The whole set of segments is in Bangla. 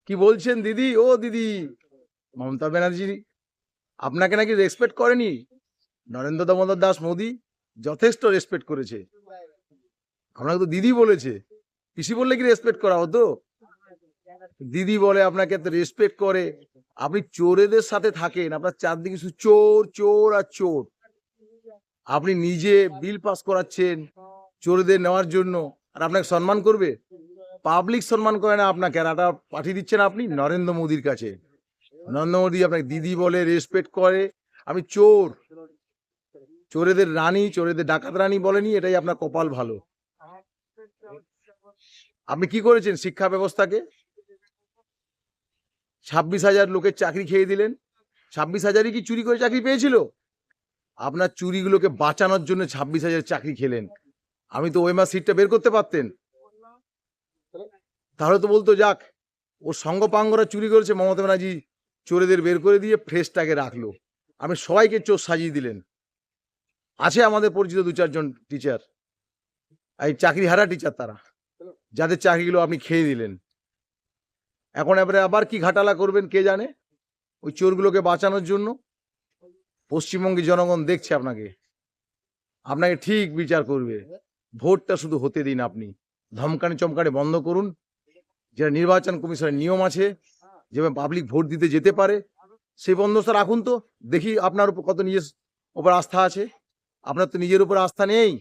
কি বলছেন দিদি? ও দিদি, মমতা ব্যানার্জি আপনাকে নাকি রেসপেক্ট করেনি? নরেন্দ্র দামোদর দাস মোদী যথেষ্ট রেসপেক্ট করেছে। আপনাকে তো দিদি বলেছে, পিসি বললে কি রেসপেক্ট করা হতো? দিদি বলে, আপনাকে এত রেসপেক্ট করে। আপনি চোরেদের সাথে থাকেন, আপনার চারদিকে শুধু চোর চোর আর চোর। আপনি নিজে বিল পাস করাচ্ছেন চোরদের নেওয়ার জন্য, আর আপনাকে সম্মান করবে? পাবলিক সম্মান করে না আপনাকে, আর একটা পাঠিয়ে দিচ্ছেন আপনি নরেন্দ্র মোদীর কাছে। নরেন্দ্র মোদী আপনাকে দিদি বলে, রেসপেক্ট করে। আমি চোর, চোরেদের রানী, চোরেদের ডাকাত রানী বলেনি, এটাই আপনার কপাল ভালো। আপনি কি করেছেন শিক্ষা ব্যবস্থাকে? 26,000 লোকের চাকরি খেয়ে দিলেন। 26,000ই কি চুরি করে চাকরি পেয়েছিল? আপনার চুরিগুলোকে বাঁচানোর জন্য 26,000 চাকরি খেলেন। আমি তো ওএমআর সিটটা বের করতে পারতেন, তাহলে তো বলতো যাক ওর সঙ্গপাঙ্গরা চুরি করেছে, মমতা ব্যানার্জি চোরেদের বের করে দিয়ে ফ্রেশটাকে রাখলো। আপনি সবাইকে চোর সাজিয়ে দিলেন। আছে আমাদের পরিচিত 2-4 জন টিচার, এই চাকরি হারা টিচার, তারা যাদের চাকরিগুলো আপনি খেয়ে দিলেন। এখন এবারে আবার কি ঘাটালা করবেন কে জানে, ওই চোরগুলোকে বাঁচানোর জন্য। পশ্চিমবঙ্গের জনগণ দেখছে আপনাকে, আপনাকে ঠিক বিচার করবে। ভোটটা শুধু হতে দিন, আপনি ধমকানি চমকানি বন্ধ করুন। যেটা নির্বাচন কমিশনের নিয়ম আছে, যেভাবে পাবলিক ভোট দিতে যেতে পারে, সেই বন্দোবস্ত রাখুন। তো দেখি আপনার উপর কত নিজের উপর আস্থা আছে। আপনার তো নিজের উপর আস্থা নেই।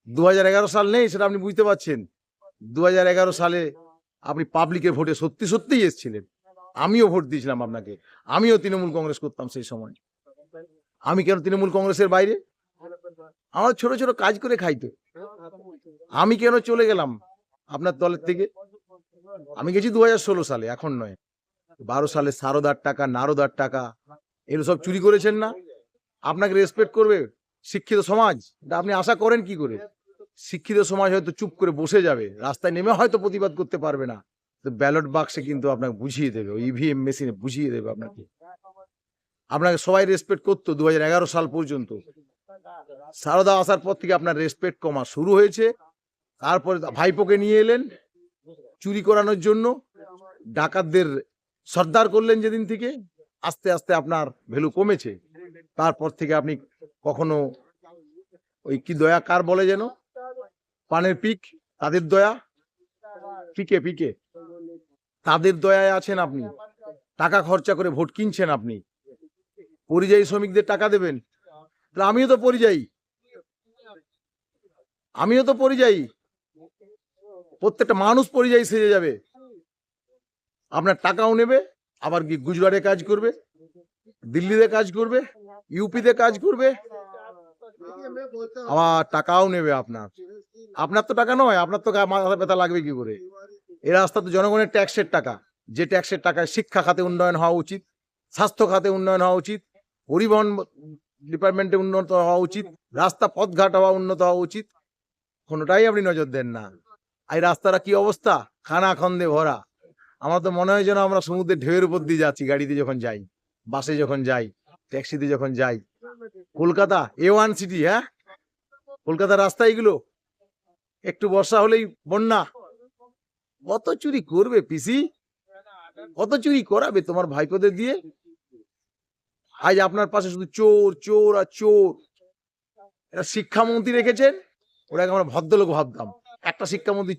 2011 সাল নেই, সেটা আপনি বুঝতে পারছেন। 2011 সালে আপনি পাবলিকের ভোটে সত্যি সত্যিই এসেছিলেন। আমিও ভোট দিয়েছিলাম আপনাকে, আমিও তৃণমূল কংগ্রেস করতাম সেই সময়। আমি কেন তৃণমূল কংগ্রেসের বাইরে? আমার ছোট ছোট কাজ করে খাইতো। আমি কেন চলে গেলাম আপনার দলের থেকে? আমি গেছি 2016 সালে, এখন নয়। 12 সালে সারদার টাকা, নারদার টাকা, এগুলো সব চুরি করেছেন না? আপনাকে রেসপেক্ট করবে শিক্ষিত সমাজ? এটা আপনি আশা করেন কি করে? শিক্ষিত সমাজ হয়তো চুপ করে বসে যাবে, রাস্তায় নেমে হয়তো প্রতিবাদ করতে পারবে না, তো ব্যালট বাক্সে কিন্তু আপনাকে বুঝিয়ে দেবে, ওই ইভিএম মেশিনে বুঝিয়ে দেবে আপনাকে। আপনাকে সবাই রেসপেক্ট করতো 2011 সাল পর্যন্ত। সারদা আসার পর থেকে আপনার রেসপেক্ট কমা শুরু হয়েছে। তারপরে ভাইপোকে নিয়ে এলেন চুরি করানোর জন্য, ডাকাতদের সর্দার করলেন যেদিন থেকে, আস্তে আস্তে আপনার ভ্যালু কমেছে। তারপর থেকে আপনি কখনো ওই কি দয়া কার বলে যেন, পানের পিক, তাদের দয়া, পিকে পিকে, তাদের দয়ায় আছেন আপনি। টাকা খরচা করে ভোট কিনছেন আপনি। পরিযায়ী শ্রমিকদের টাকা দেবেন, তাহলে আমিও তো পরিযায়ী, আমিও তো পরিযায়ী। প্রত্যেকটা মানুষ পরিযায়ী সেজে যাবে। আপনার টাকাও নেবে, আবার কি গুজরাটে কাজ করবে, দিল্লিতে কাজ করবে, ইউপিতে কাজ করবে, আবার টাকাও নেবে আপনার। আপনার তো টাকা নয়, আপনার তো মাথা ব্যথা লাগবে কি করে? এই রাস্তা তো জনগণের ট্যাক্সের টাকা, যে ট্যাক্সের টাকায় শিক্ষা খাতে উন্নয়ন হওয়া উচিত, স্বাস্থ্য খাতে উন্নয়ন হওয়া উচিত, পরিবহন ডিপার্টমেন্টে উন্নত হওয়া উচিত, রাস্তা পথঘাট হওয়া উন্নত হওয়া উচিত, কোনোটাই আপনি নজর দেন না। এই রাস্তাটা কি অবস্থা, খানা খন্দে ভরা। আমার তো মনে হয় যেন আমরা সমুদ্রের ঢেউয়ের উপর দিয়ে যাচ্ছি, গাড়িতে যখন যাই, বাসে যখন যাই, ট্যাক্সিতে যখন যাই। কলকাতা A1 সিটি, হ্যাঁ, কলকাতার রাস্তা এগুলো। একটু বর্ষা হলেই বন্যা। কত চুরি করবে পিসি, কত চুরি করাবে তোমার ভাইপোদের দিয়ে? আজ আপনার পাশে শুধু চোর চোর আর চোর। এটা শিক্ষামন্ত্রী রেখেছেন, ওটাকে আমরা ভদ্রলোক ভাবতাম। একটা শিক্ষামন্ত্রী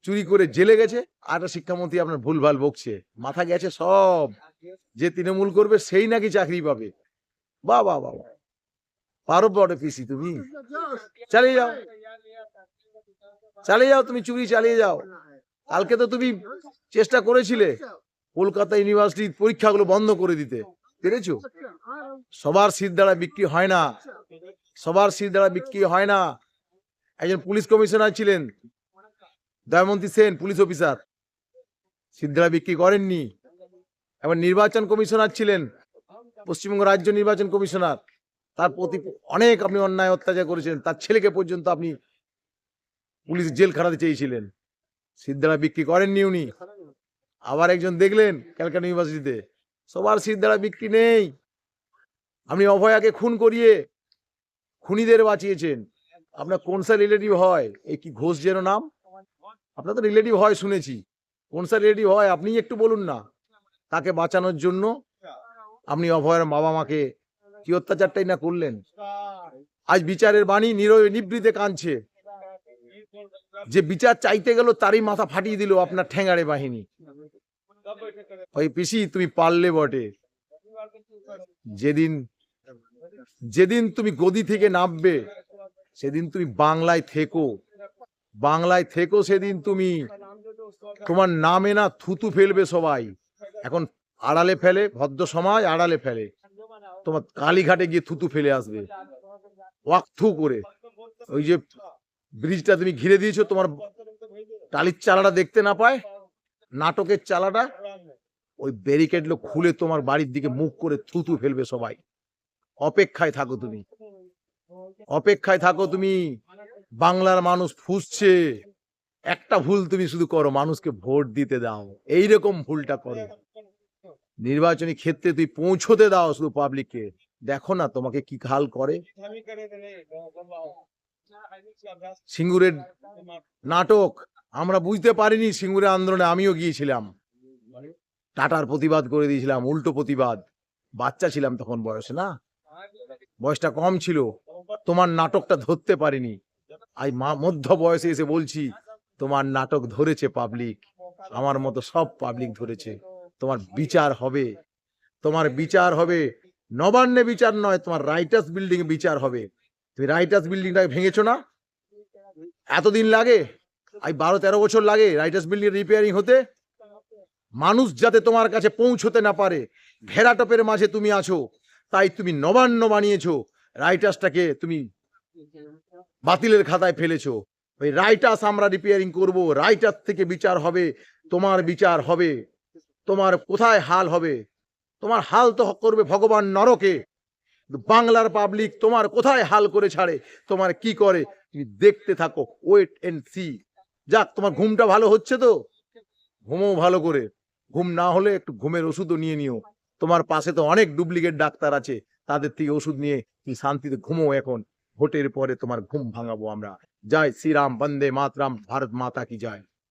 চুরি করে জেলে গেছে, আর একটা শিক্ষামন্ত্রী আপনার ভুলভাল বকছে, মাথা গেছে সব। যে তৃণমূল করবে সেই নাকি চাকরি পাবে। বাহ বাহ বাহ, পারো বড় পিসি, তুমি চালিয়ে যাও, চালিয়ে যাও, তুমি চুরি চালিয়ে যাও। কালকে তো তুমি চেষ্টা করেছিলে কলকাতা ইউনিভার্সিটির পরীক্ষাগুলো বন্ধ করে দিতে, পেরেছো? সবার সিট দ্বারা বিক্রি হয় না, সবার সিট দ্বারা বিক্রি হয় না। একজন পুলিশ কমিশনার ছিলেন, দয়ামন্তী সেন, পুলিশ অফিসার, সিট দ্বারা বিক্রি করেননি। এবার নির্বাচন কমিশনার ছিলেন, পশ্চিমবঙ্গ রাজ্য নির্বাচন কমিশনার, তার প্রতি অনেক আপনি অন্যায় অত্যাচার করেছেন, তার ছেলেকে পর্যন্ত আপনি পুলিশ জেল খাটাতে চেয়েছিলেন, সিট দ্বারা বিক্রি করেননি উনি। আবার একজন দেখলেন ক্যালকাটা ইউনিভার্সিটিতে, সবার সিট দ্বারা বিক্রি নেই। আপনি অভয়াকে খুন করিয়ে খুনিদের বাঁচিয়েছেন। আপনার কোন সা রিলেটিভ হয়, এই কি ঘোষ যেন নাম, আপনার তো রিলেটিভ হয় শুনেছি। কোন স্যার রেডি হয় আপনি একটু বলুন না। তাকে বাঁচানোর জন্য আপনি অভয়ের বাবা মাকে কি অত্যাচারটাই না করলেন। আজ বিচারের বাণী নিবৃতে কাঁদছে। যে বিচার চাইতে গেল তারই মাথা ফাটিয়ে দিল আপনার ঠেঙ্গাড়ে বাহিনী। ওই পিসি তুমি পারলে বটে। যেদিন যেদিন তুমি গদি থেকে নামবে সেদিন তুমি বাংলায় থেকো, বাংলায় থেকো। সেদিন তুমি তোমার নামে না থুতু ফেলবে সবাই। এখন আড়ালে ফেলে, ভদ্র সমাজ আড়ালে ফেলে, তোমার কালীঘাটে গিয়ে থুতু ফেলে আসবে ওয়াক্থু করে। ওই যে ব্রিজটা তুমি ঘিরে দিয়েছো, তোমার টালির চালাটা দেখতে না পায়, নাটকের চালাটা, ওই ব্যারিকেড খুলে তোমার বাড়ির দিকে মুখ করে থুতু ফেলবে সবাই। অপেক্ষায় থাকো তুমি, অপেক্ষায় থাকো তুমি। বাংলার মানুষ ফুঁসছে, একটা ভুল তুমি শুধু করো, মানুষকে ভোট দিতে দাও। এইরকম ভুলটা করো, নির্বাচনী ক্ষেত্রে তুই পৌঁছতে দাও শুধু পাবলিককে। দেখো না তোমাকে কি হাল করে। সিঙ্গুরের নাটক আমরা বুঝতে পারিনি, সিঙ্গুরের আন্দোলনে আমিও গিয়েছিলাম, টাটার প্রতিবাদ করে দিয়েছিলাম, উল্টো প্রতিবাদ। বাচ্চা ছিলাম তখন, বয়সে না, বয়সটা কম ছিল। তোমার নাটকটা ধরতে পারিনি। আজ মধ্য বয়সে এসে বলছি তোমার নাটক ধরেছে পাবলিক, আমার মতো সব পাবলিক ধরেছে। তোমার বিচার হবে, তোমার বিচার হবে। নবান্নে বিচার নয়, তোমার রাইটার্স বিল্ডিং এ বিচার হবে। তুমি রাইটার্স বিল্ডিংটাকে ভেঙেছো না, এতদিন লাগে, আজ 12-13 বছর লাগে রাইটার্স বিল্ডিং রিপেয়ারিং হতে। মানুষ যাতে তোমার কাছে পৌঁছতে না পারে, ঘেরাটোপের মাঝে তুমি আছো, তাই তুমি নবান্ন বানিয়েছো, রাইটার্সটাকে তুমি বাতিলের খাতায় ফেলেছো। ওই রাইটার্স আমরা রিপেয়ারিং করব, রাইটার্স থেকে বিচার হবে, তোমার বিচার হবে। তোমার কোথায় হাল হবে, তোমার হাল তো করবে ভগবান নরকে। বাংলার পাবলিক তোমার কোথায় হাল করে ছাড়ে, তোমার কি করে তুমি দেখতে থাকো, ওয়েট এন্ড সি। যাক, তোমার ঘুমটা ভালো হচ্ছে তো, ঘুমও ভালো করে। ঘুম না হলে একটু ঘুমের ওষুধও নিয়ে নিও। তোমার পাশে তো অনেক ডুপ্লিকেট ডাক্তার আছে, তাদের থেকে ওষুধ নিয়ে তুমি শান্তিতে ঘুমো। এখন ভোটের পরে তোমার ঘুম ভাঙাবো আমরা। জয় শ্রীরাম, বন্দে মাতরম, ভারত মাতা কি জয়।